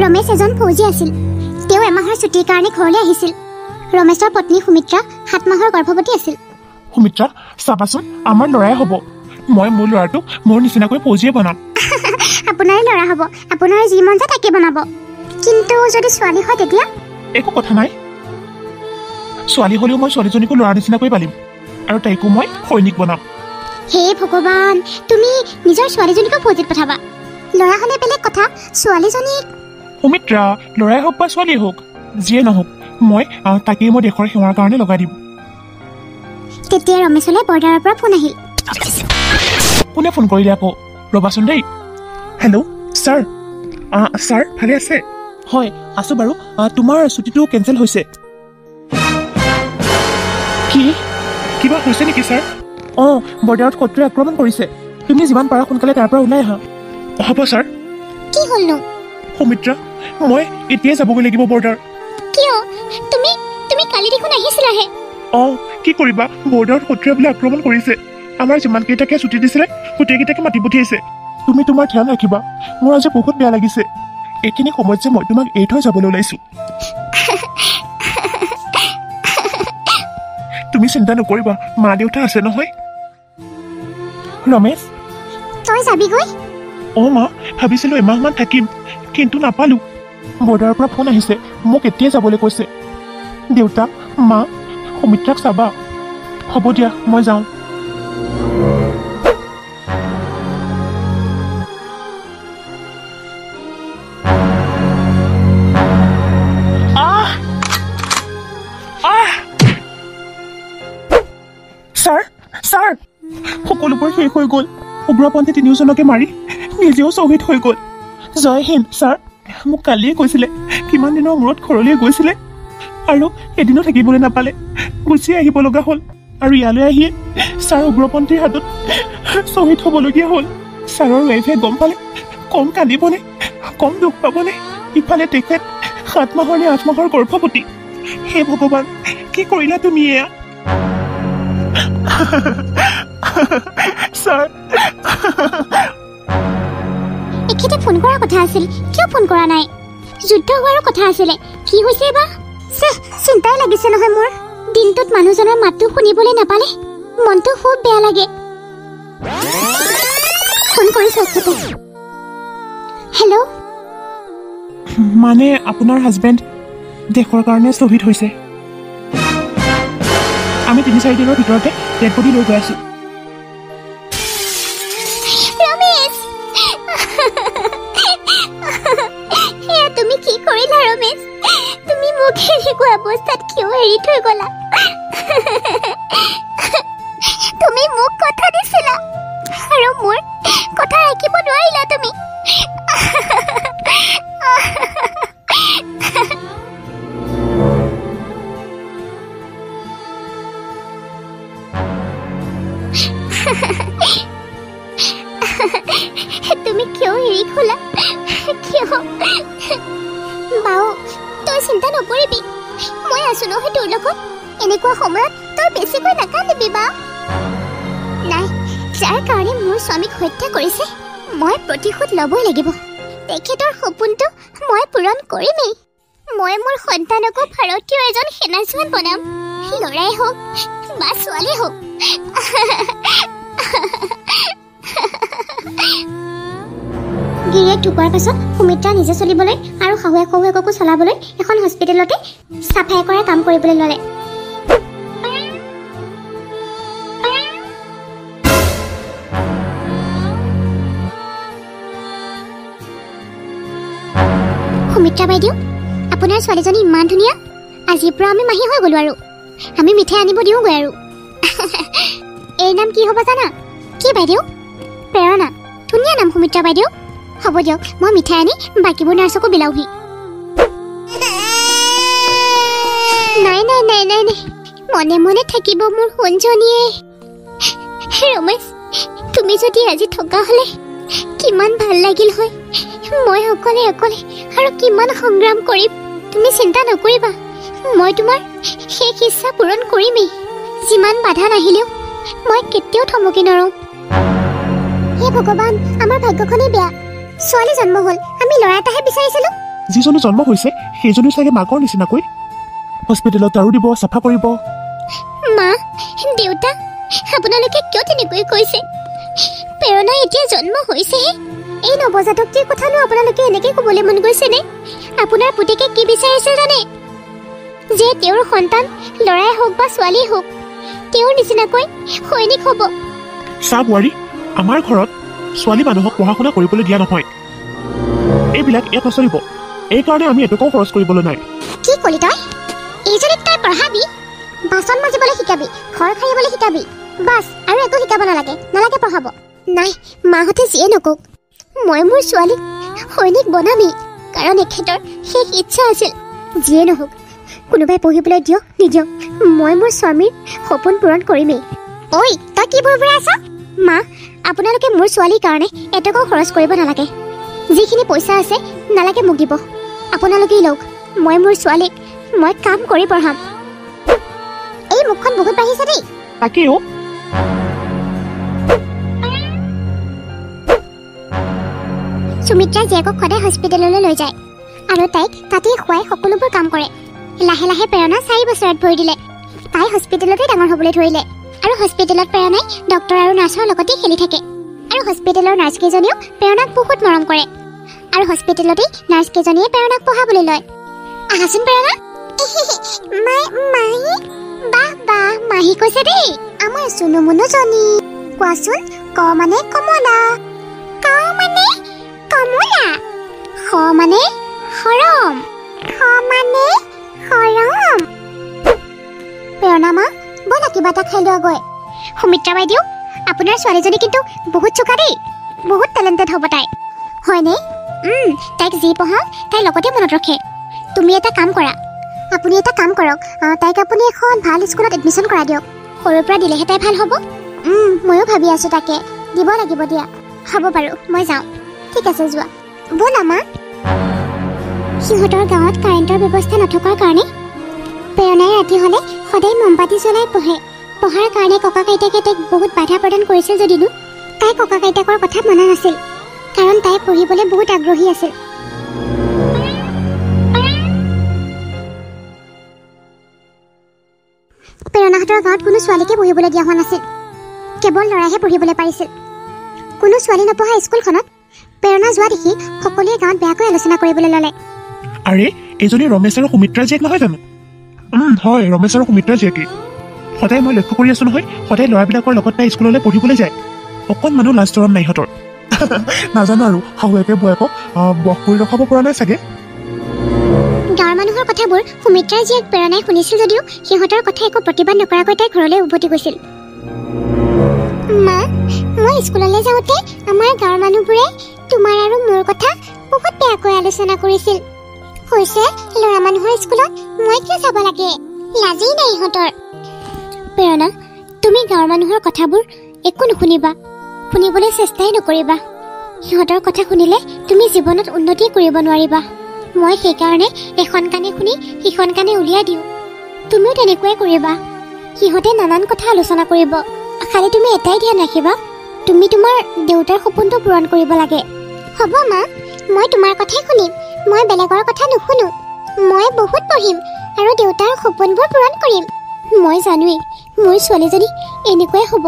ৰমেশ এজন ফৌজী আছিল। তেওঁ এমাহৰ ছুটিৰ কাৰণে ঘৰলৈ আহিছিল। ৰমেশৰ পত্নী সুমিত্ৰা 7 মাহৰ গৰ্ভৱতী আছিল। সুমিত্ৰা, চাবাচোন, আমাৰ ল'ৰাই হ'ব। মই মোৰ ল'ৰাটোক মোৰ নিচিনাকৈ ফৌজীয়ে বনাম। আপোনাৰ ল'ৰা হ'ব, আপোনাৰ যি মন যায় তাকে বনাব। কিন্তু যদি ছোৱালী হয় তেতিয়া? একো কথা নাই। ছোৱালী হ'লেও মই ছোৱালীজনীকো ল'ৰা নিচিনাকৈ পালিম আৰু তাইকো মই সৈনিক বনাম। হে ভগৱান, তুমি নিজৰ ছোৱালীজনীকো ফৌজীত পঠাবা? ল'ৰা হ'লে বেলেগ কথা, ছোৱালীজনীক? সুমিত্ৰা, ল'ৰাই হওক বা ছোৱালীয়ে হওক, যিয়ে নহওক, মই তাকেই মই দেশৰ সেৱাৰ কাৰণে লগাই দিম। তেতিয়া ৰমেশলৈ বৰ্ডাৰৰ পৰা ফোন আহিল। কোনে ফোন কৰিলে আকৌ? ৰবাচোন দেই। Hello' sir. ছাৰ ভালে আছে? হয় আছোঁ বাৰু। তোমাৰ ছুটিটো কেঞ্চেল হৈছে। কি? কিবা হৈছে নেকি ছাৰ? বৰ্ডাৰত শত্ৰুৱে আক্ৰমণ কৰিছে। তুমি যিমান পাৰা সোনকালে তাৰ পৰা ওলাই আহা। হ'ব ছাৰ। কি হ'লনো? সুমিত্ৰা, মই এতিয়াই যাবগৈ লাগিব বৰ্ডাৰ। কিয়? তুমি কালি দেখোন আহিছিলাহে। কি কৰিবা, বৰ্ডাৰত শত্ৰুৱে বোলে আক্ৰমণ কৰিছে। আমাৰ যিমানকেইটাকে ছুটি দিছিলে গোটেইকেইটাকে মাতি পঠিয়াইছে। তুমি তোমাৰ ধ্যান ৰাখিবা। মোৰ আজি বহুত বেয়া লাগিছে। এইখিনি সময়ত যে মই তোমাক এৰি থৈ যাবলৈ ওলাইছো। তুমি চিন্তা নকৰিবা, মা দেউতা আছে নহয়। ৰমেশ, তই যাবিগৈ? মা, ভাবিছিলো এমাহমান থাকিম, কিন্তু নাপালো। বৰ্ডাৰৰ পৰা ফোন আহিছে, মোক এতিয়াই যাবলৈ কৈছে। দেউতা, মা, সুমিত্ৰাক চাবা। হ'ব দিয়া, মই যাওঁ। ছাৰ, সকলোবোৰ শেষ হৈ গ'ল। উগ্ৰপন্থী 3জনকে মাৰি নিজেও শ্বহীদ হৈ গ'ল। জয় হিন্দ। ছাৰ, মোক কালিয়ে কৈছিলে কিমান দিনৰ মূৰত ঘৰলৈ গৈছিলে আৰু এদিনো থাকিবলৈ নাপালে, গুচি আহিব লগা হ'ল। আৰু ইয়ালৈ আহিয়ে ছাৰ উগ্ৰপন্থীৰ হাতত শ্বহীদ হ'বলগীয়া হ'ল। ছাৰৰ ৱাইফে গম পালে কম কান্দিবনে, কম দুখ পাবনে? ইফালে তেখেত 7 মাহৰ নে 8 মাহৰ গৰ্ভৱতী। হে ভগৱান, কি কৰিলা তুমি এয়া? ছাৰ, এখেতে ফোন কৰাৰ কথা আছিল, কিয় ফোন কৰা নাই? যুদ্ধ হোৱাৰো কথা আছিলে, কি হৈছে বা? চিন্তাই লাগিছে নহয় মোৰ। দিনটোত মানুহজনৰ মাতটো শুনিবলৈ নাপালে মনটো খুব বেয়া লাগে। ফোন কৰিছো এখেতে। হেল্ল'। মানে আপোনাৰ হাজবেণ্ড দেশৰ কাৰণে শ্বহীদ হৈছে। আমি 3-4 দিনৰ ভিতৰতে ডেড বডি লৈ গৈ আছো। ৰমেশ, তুমি কি কৰিলা ৰমেশ? তুমি মোক এনেকুৱা অৱস্থাত কিয় এৰি থৈ গলা? তুমি মোক কথা দিছিলা আৰু মোৰ কথা ৰাখিব নোৱাৰিলা তুমি। তুমি কিয় এৰি গলা? কিয়? বাও, তই চিন্তা নকৰিবি, মই আছো নহয় তোৰ লগত। এনেকুৱা সময়ত তই বেছিকৈ নাকান্দিবি বা। নাই, যাৰ কাৰণে মোৰ স্বামীক হত্যা কৰিছে মই প্ৰতিশোধ ল'বই লাগিব। তেখেতৰ সপোনটো মই পূৰণ কৰিমেই। মই মোৰ সন্তানকো ভাৰতীয় এজন সেনা জোৱান বনাম, ল'ৰাই হওক বা ছোৱালী হওক। গিৰিয়েক ঢুকোৱাৰ পাছত সুমিত্ৰা নিজে চলিবলৈ আৰু শাহুৱেককো চলাবলৈ এখন হস্পিটেলতে চাফাই কৰা কাম কৰিবলৈ ল'লে। সুমিত্ৰা বাইদেউ, আপোনাৰ ছোৱালীজনী ইমান ধুনীয়া। আজিৰ পৰা আমি মাহী হৈ গ'লো আৰু আমি মিঠাই আনিব দিওঁগৈ আৰু। এই নাম কি হ'ব জানা? কি বাইদেউ? প্ৰেৰণা। ধুনীয়া নাম সুমিত্ৰা বাইদেউ। হ'ব দিয়ক, মই মিঠাই আনি বাকীবোৰ নাৰ্ছকো বিলাওহি। নাই নাই নাই নাই নাই, মনে মনে থাকিব মোৰ সোণজনীয়ে। ৰমেশ, তুমি যদি আজি থকা হ'লে কিমান ভাল লাগিল হয়। মই অকলে অকলে আৰু কিমান সংগ্ৰাম কৰিম। তুমি চিন্তা নকৰিবা, মই তোমাৰ শেষ ইচ্ছা পূৰণ কৰিমেই। যিমান বাধা নাহিলেও মই কেতিয়াও থমকি নৰওঁ। হে ভগৱান, আমাৰ ভাগ্যখনেই বেয়া। ছোৱালী জন্ম হ'ল, আমি ল'ৰা এটাহে বিচাৰিছিলো। যিজনী জন্ম হৈছে সেইজনী চাগে মাকৰ নিচিনাকৈ হস্পিটেলত আৰু দিব, চাফা কৰিব। মা, দেউতা, আপোনালোকে কিয় তেনেকৈ কৈছে? প্ৰেৰণা এতিয়া জন্ম হৈছেহে। এই নৱজাতকটিৰ কথানো আপোনালোকে এনেকৈ ক'বলৈ মন গৈছেনে? আপোনাৰ পুতেকে কি বিচাৰিছে জানে? যে তেওঁৰ সন্তান ল'ৰাই হওক বা ছোৱালীয়ে হওক, তেওঁৰ নিচিনাকৈ সৈনিক হ'ব। চা বোৱাৰী, আমাৰ ঘৰত ছোৱালী মানুহক পঢ়া শুনা কৰিবলৈ দিয়া নহয়। এইবিলাক ইয়াত নচলিব। এইকাৰণে আমি এটকাও খৰচ কৰিবলৈ নাই। কি কলি তই? এইজনীক তই পঢ়াবি, বাচন মাজিবলৈ শিকাবি, ঘৰ সাৰিবলৈ শিকাবি, বাছ আৰু একো শিকাব নালাগে। নালাগে পঢ়াব। নাই, মাহঁতে যিয়ে নকওক, মই মোৰ ছোৱালীক সৈনিক বনামেই, কাৰণ এখেতৰ শেষ ইচ্ছা আছিল। যিয়ে নহওক, কোনোবাই পঢ়িবলৈ দিয়ক নিদিয়ক, মই মোৰ স্বামীৰ সপোন পূৰণ কৰিমেই। ঐ, তই কি বুৰবুৰাই আছ? মা, আপোনালোকে মোৰ ছোৱালীৰ কাৰণে এটকাও খৰচ কৰিব নালাগে। যিখিনি পইচা আছে নালাগে মোক দিব, আপোনালোকেই লওক। মই মোৰ ছোৱালীক মই কাম কৰি পঢ়াম। এই মুখখন বহুত বাঢ়িছে দেই। তাকেও সুমিত্ৰাই জীয়েকক সদায় হস্পিটেললৈ লৈ যায় আৰু তাইক তাতেই খুৱাই সকলোবোৰ কাম কৰে। লাহে লাহে প্ৰেৰণা 4 বছৰত ভৰি দিলে। তাই হস্পিটেলতে ডাঙৰ হ'বলৈ ধৰিলে আৰু হস্পিটেলত প্ৰেৰণাই ডক্টৰ আৰু নাৰ্ছৰ লগতে খেলি থাকে। আৰু হস্পিটেলৰ নাৰ্ছকেইজনীয়েও প্ৰেৰণাক বহুত মৰম কৰে আৰু হস্পিটেলতেই নাৰ্ছকেইজনীয়ে প্ৰেৰণাক পঢ়াবলৈ লয়। আহাচোন প্ৰেৰণা। মাহী, বাহ, মাহী কৈছে দেই। আমাৰ চুনু মুনুজনী। কোৱাচোন, ক মানে কমলা, ক মানে কমলা, খ মানে হৰম, খ মানে হৰম। প্ৰেৰণা মা, ব'লা কিবা এটা খাই লোৱা গৈ। সুমিত্ৰা বাইদেউ, আপোনাৰ ছোৱালীজনী কিন্তু বহুত চোকা দেই, বহুত টেলেণ্টেড হ'ব তাই। হয়নে? তাইক যি পঢ়াওঁ তাইৰ লগতে মনত ৰাখে। তুমি এটা কাম কৰা, আপুনি এটা কাম কৰক, তাইক আপুনি এখন ভাল স্কুলত এডমিশ্যন কৰাই দিয়ক। সৰুৰ পৰা দিলেহে তাই ভাল হ'ব। ময়ো ভাবি আছোঁ তাকে দিব লাগিব দিয়া। হ'ব বাৰু, মই যাওঁ। ঠিক আছে, যোৱা। ব'লা মা। সিহঁতৰ গাঁৱত কাৰেণ্টৰ ব্যৱস্থা নথকাৰ কাৰণে প্ৰেৰণাই ৰাতি হ'লে সদায় মমবাতি জ্বলাই পঢ়ে। পঢ়াৰ কাৰণে ককা আইতাকে তাইক বহুত বাধা প্ৰদান কৰিছিল যদিও তাই ককা আইতাকৰ কথা মনা নাছিল, কাৰণ তাই পঢ়িবলৈ বহুত আগ্ৰহী আছিল। প্ৰেৰণাহঁতৰ গাঁৱত কোনো ছোৱালীকে পঢ়িবলৈ দিয়া হোৱা নাছিল, কেৱল ল'ৰাইহে পঢ়িবলৈ পাৰিছিল। কোনো ছোৱালী নপঢ়া স্কুলখনত প্ৰেৰণা যোৱা দেখি সকলোৱে গাঁৱত বেয়াকৈ আলোচনা কৰিবলৈ ল'লে। আৰে, এইজনী ৰমেশ আৰু সুমিত্ৰাৰ জীয়েক নহয় জানো? হয়, ৰমেশ আৰু সুমিত্ৰাৰ জীয়েকেই। সদায় মই লক্ষ্য কৰি আছোঁ নহয়, সদায় ল'ৰাবিলাকৰ লগত তাই স্কুললৈ পঢ়িবলৈ যায়। অকণমানো লাজ চৰম নাই সিহঁতৰ। নাজানো আৰু, শাহুৱেকে বৌয়েকক বস কৰি ৰখাব পৰা নাই চাগে। গাঁৱৰ মানুহৰ কথাবোৰ সুমিত্ৰাৰ জীয়েক প্ৰেৰণাই শুনিছিল যদিও সিহঁতৰ কথা একো প্ৰতিবাদ নকৰাকৈ তাই ঘৰলৈ উভতি গৈছিল। মা, মই স্কুললৈ যাওঁতে আমাৰ গাঁৱৰ মানুহবোৰে তোমাৰ আৰু মোৰ কথা বহুত বেয়াকৈ আলোচনা কৰিছিল। কৈছে, ল'ৰা মানুহৰ স্কুলত মই কিয় যাব লাগে, লাজেই নাই ইহঁতৰ। প্ৰেৰণা, তুমি গাঁৱৰ মানুহৰ কথাবোৰ একো নুশুনিবা, শুনিবলৈ চেষ্টাই নকৰিবা। সিহঁতৰ কথা শুনিলে তুমি জীৱনত উন্নতি কৰিব নোৱাৰিবা। মই সেইকাৰণে এখন কাণে শুনি সিখন কাণে উলিয়াই দিওঁ। তুমিও তেনেকুৱাই কৰিবা। সিহঁতে নানান কথা আলোচনা কৰিব, খালি তুমি এটাই ধ্যান ৰাখিবা, তুমি তোমাৰ দেউতাৰ সপোনটো পূৰণ কৰিব লাগে। হ'ব মা, মই তোমাৰ কথাই শুনিম, মই বেলেগৰ কথা নুশুনো। মই বহুত পঢ়িম আৰু দেউতাৰ সপোনবোৰ পূৰণ কৰিম। মই জানোৱেই মোৰ ছোৱালীজনী এনেকুৱাই হ'ব।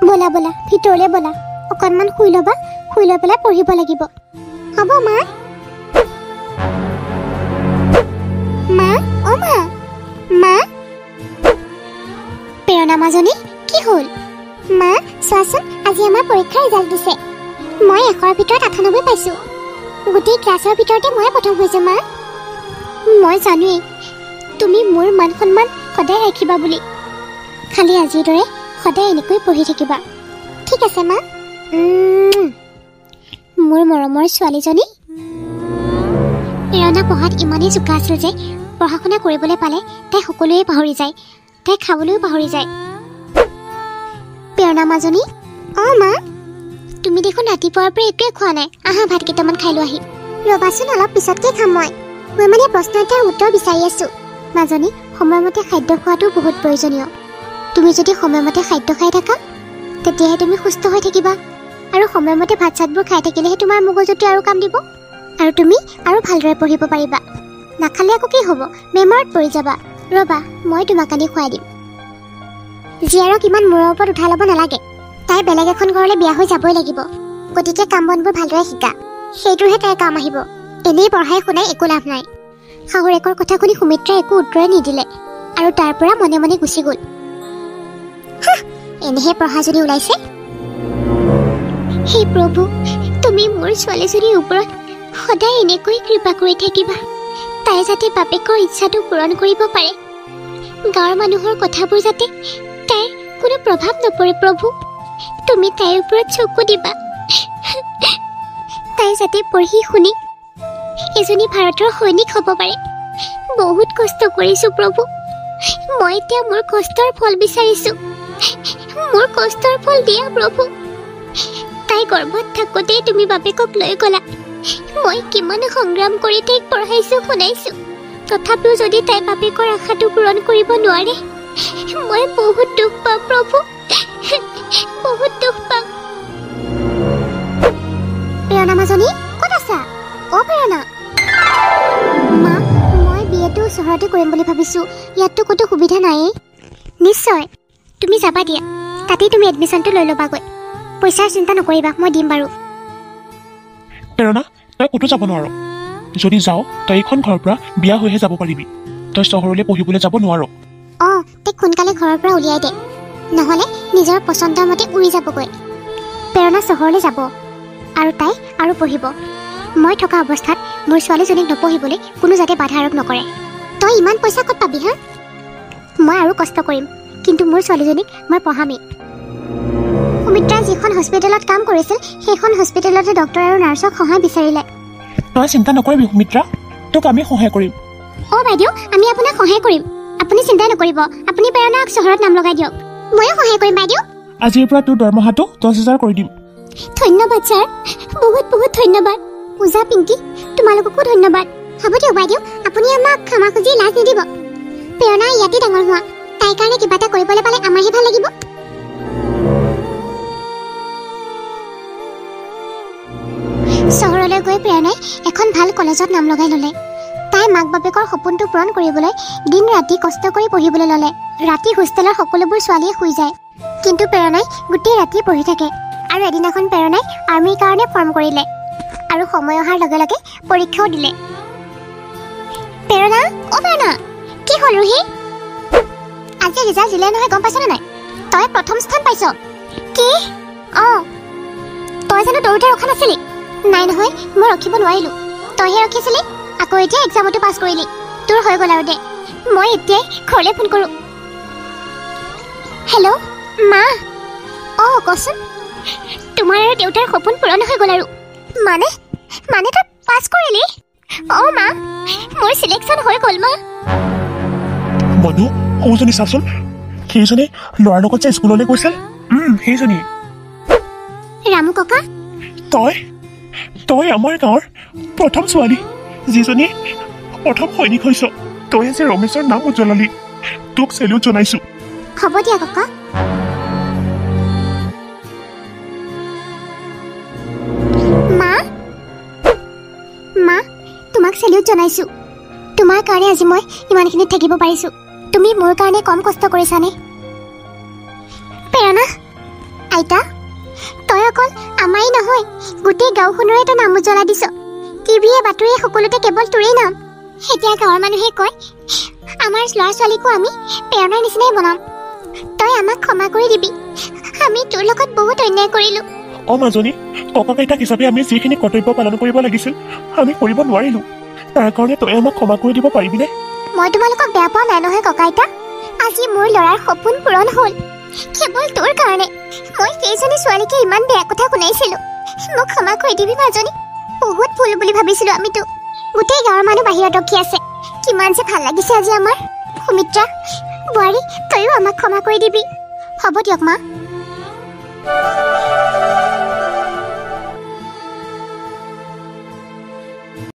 ব'লা ব'লা, ভিতৰলৈ ব'লা, অকণমান শুই ল'বা, শুই লৈ পেলাই পঢ়িব লাগিব। হ'ব মা। মা, অ' মা, মা। প্ৰেৰণা মাজনী, কি হ'ল? মা, চোৱাচোন, আজি আমাৰ পৰীক্ষাৰ ৰিজাল্ট দিছে। মই 100ৰ ভিতৰত 98 পাইছোঁ। গোটেই ক্লাছৰ ভিতৰতে মই প্ৰথম হৈছোঁ। মা, মই জানোৱেই তুমি মোৰ মান সন্মান সদায় ৰাখিবা বুলি, খালি আজিৰ দৰে সদায় এনেকৈ পঢ়ি থাকিবা। ঠিক আছে মা। মোৰ মৰমৰ ছোৱালীজনী। প্ৰেৰণা পঢ়াত ইমানেই চোকা আছিল যে পঢ়া শুনা কৰিবলৈ পালে তাই সকলোৱে পাহৰি যায়, তাই খাবলৈও পাহৰি যায়। প্ৰেৰণা মাজনী, অঁ মা। তুমি দেখোন ৰাতিপুৱাৰ পৰা একোৱে খোৱা নাই, আহা ভাত কেইটামান খাই লোৱাহি। ৰ'বাচোন, অলপ পিছতকে খাম। মই মানে প্ৰশ্ন এটাৰ উত্তৰ বিচাৰি আছোঁ। মাজনী, সময়মতে খাদ্য খোৱাটো বহুত প্ৰয়োজনীয়। তুমি যদি সময়মতে খাদ্য খাই থাকা তেতিয়াহে তুমি সুস্থ হৈ থাকিবা, আৰু সময়মতে ভাত চাতবোৰ খাই থাকিলেহে তোমাৰ মগজুটোৱে আৰু কাম দিব। আৰু তুমি আৰু ভালদৰে পঢ়িব পাৰিবা। নাখালে আকৌ কি হ'ব, বেমাৰত পৰি যাবা। ৰ'বা, মই তোমাক আনি খুৱাই দিম। জীয়াৰক ইমান মূৰৰ ওপৰত উঠাই ল'ব নালাগে। তাই বেলেগ এখন ঘৰলৈ বিয়া হৈ যাবই লাগিব। গতিকে কাম বনবোৰ ভালদৰে শিকা, সেইটোহে তাইৰ কাম আহিব। এনেই পঢ়াই শুনাই একো লাভ নাই। শাহুৰেকৰ কথা শুনি সুমিত্ৰাই একো উত্তৰে নিদিলে আৰু তাৰ পৰা মনে মনে গুচি গ'ল। এনেহে পঢ়াজনী ওলাইছে। হে প্ৰভু, তুমি মোৰ ছোৱালীজনীৰ ওপৰত সদায় এনেকৈ কৃপা কৰি থাকিবা। তাই যাতে বাপেকৰ ইচ্ছাটো পূৰণ কৰিব পাৰে। গাঁৱৰ মানুহৰ কথাবোৰ যাতে তাইৰ কোনো প্ৰভাৱ নপৰে। প্ৰভু, তুমি তাইৰ ওপৰত চকু দিবা। তাই যাতে পঢ়ি শুনি এজনী ভাৰতৰ সৈনিক হ'ব পাৰে। বহুত কষ্ট কৰিছো প্ৰভু, মই এতিয়া মোৰ কষ্টৰ ফল বিচাৰিছো। মোৰ কষ্টৰ ফল দিয়া প্ৰভু। তাই গৰ্ভত থাকোঁতেই তুমি বাপেকক লৈ গ'লা। মই কিমান সংগ্ৰাম কৰি তাইক পঢ়াইছো শুনাইছো, তথাপিও যদি তাই বাপেকৰ আশাটো পূৰণ কৰিব নোৱাৰে, মই বহুত দুখ পাম প্ৰভু, বহুত দুখ পাম। প্ৰেৰণা মাজনী, ক'ত আছা? অ' প্ৰেৰণা। মা, মই বিয়েটো চহৰতে কৰিম বুলি ভাবিছোঁ। ইয়াততো ক'তো সুবিধা নায়েই। নিশ্চয়, তুমি যাবা দিয়া। তাতেই তুমি এডমিশ্যনটো লৈ ল'বাগৈ। পইচাৰ চিন্তা নকৰিবা, মই দিম বাৰু। প্ৰেৰণা, তই ক'তো যাব নোৱাৰ। যদি যাওঁ তই এইখন ঘৰৰ পৰা বিয়া হৈহে যাব পাৰিবি। তই চহৰলৈ পঢ়িবলৈ যাব নোৱাৰ। অঁ, তাইক সোনকালে ঘৰৰ পৰা উলিয়াই দে, নহ'লে নিজৰ পচন্দৰ মতে উৰি যাবগৈ। প্ৰেৰণা চহৰলৈ যাব আৰু তাই আৰু পঢ়িব। মই থকা অৱস্থাত মোৰ ছোৱালীজনীক নপঢ়িবলৈ কোনো যাতে বাধা আৰোপ নকৰে। তই ইমান পইচা ক'ত পাবি হা? মই আৰু কষ্ট কৰিম, কিন্তু মোৰ ছোৱালীজনীক মই পঢ়ামেই। সুমিত্ৰাই যিখন হস্পিটেলত কাম কৰিছিল, সেইখন হস্পিটেলতে ডক্টৰ আৰু নাৰ্ছক সহায় বিচাৰিলে। তই চিন্তা নকৰিবি সুমিত্ৰা, তোক আমি সহায় কৰিম। অঁ বাইদেউ, আমি আপোনাক সহায় কৰিম। আপুনি চিন্তা নকৰিব। আপুনি প্ৰেৰণাক চহৰত নাম লগাই দিয়ক। ময়ো সহায় কৰিম বাইদেউ। আজিৰ পৰা তোৰ দৰমহাটো 10,000 কৰি দিম। ধন্যবাদ ছাৰ, বহুত বহুত ধন্যবাদ। পূজা, পিংকি, তোমালোককো ধন্যবাদ। হ'ব দিয়ক বাইদেউ, আপুনি আমাক ক্ষমা খুজি লাজ নিদিব। প্ৰেৰণা ইয়াতে ডাঙৰ হোৱা, তাইৰ কাৰণে কিবা এটা কৰিবলৈ পালে আমাৰহে ভাল লাগিব। চহৰলৈ গৈ প্ৰেৰণাই এখন ভাল কলেজত নাম লগাই ল'লে। তাই মাক বাপেকৰ সপোনটো পূৰণ কৰিবলৈ দিন ৰাতি কষ্ট কৰি পঢ়িবলৈ ল'লে। ৰাতি হোষ্টেলৰ সকলোবোৰ ছোৱালীয়ে শুই যায়, কিন্তু প্ৰেৰণাই গোটেই ৰাতি পঢ়ি থাকে। আৰু এদিনাখন প্ৰেৰণাই আৰ্মিৰ কাৰণে ফৰ্ম কৰিলে আৰু সময় অহাৰ লগে লগে পৰীক্ষাও দিলে। প্ৰেৰণা, অ' প্ৰেৰণা, কি হ'ল ৰুহি? আজি ৰিজাল্ট দিলে নহয়, গম পাইছনে নাই? তই প্ৰথম স্থান পাইছ। কি? অঁ, তই জানো দৌৰোতে ৰখা নাছিলি? নাই নহয়, মই ৰখিব নোৱাৰিলোঁ। তইহে ৰখিছিলি। আকৌ এতিয়া এক্সামতো পাছ কৰিলি। তোৰ হৈ গ'ল আৰু দে। মই এতিয়াই ঘৰলৈ ফোন কৰোঁ। হেল্ল' মা। অঁ কচোন। তোমাৰ আৰু দেউতাৰ সপোন পূৰণ হৈ গ'ল আৰু। মানে মানে তই পাছ কৰিলি? অঁ মা, মোৰ চিলেকশ্যন হৈ গ'ল মা। মনু, সৌজনী চাচোন, সেইজনী ল'ৰাৰ লগত যে স্কুললৈ গৈছিল, সেইজনী। ৰামু ককা, তই আমাৰ গাঁৱৰ প্ৰথম ছোৱালী যিজনী প্ৰথম সৈনিক হৈছ। তই যে ৰমেশৰ নাম উজ্বলালি, তোক চেলিউট জনাইছো। হ'ব দিয়া ককা। মা, তোমাক চেলিউট জনাইছো। তোমাৰ কাৰণে আজি মই ইমানখিনিত থাকিব পাৰিছো। তুমি মোৰ কাৰণে কম কষ্ট কৰিছানে? প্ৰেৰণা, আইতা, তই অকল আমাৰেই নহয়, গোটেই গাঁওখনৰে তই নাম উজ্বলাই দিছ। টিভিয়ে বাতৰিয়ে সকলোতে কেৱল তোৰেই নাম। এতিয়া গাঁৱৰ মানুহে কয় আমাৰ ল'ৰা ছোৱালীকো আমি প্ৰেৰণাৰ নিচিনাই বনাম। তই আমাক ক্ষমা কৰি দিবি, আমি তোৰ লগত বহুত অন্যায় কৰিলো। অ মাজনী, ককা আইতাক হিচাপে আমি যিখিনি কৰ্তব্য পালন কৰিব লাগিছিল আমি কৰিব নোৱাৰিলো। তাৰ কাৰণে তই আমাক ক্ষমা কৰি দিব পাৰিবিনে? মই তোমালোকক বেয়া পোৱা নাই নহয় ককা আইতা। আজি মোৰ ল'ৰাৰ সপোন পূৰণ হ'ল কেৱল তোৰ কাৰণে। মই সেইজনী ছোৱালীকে ইমান বেয়া কথা শুনাইছিলো। মোক ক্ষমা কৰি দিবি মাজনী। বহুত ভুল বুলি ভাবিছিলো আমিতো। গোটেই গাঁৱৰ মানুহ বাহিৰত ৰখি আছে। কিমান যে ভাল লাগিছে আজি আমাৰ। সুমিত্ৰা, বোৱাৰী, তয়ো আমাক ক্ষমা কৰি দিবি। হ'ব দিয়ক মা।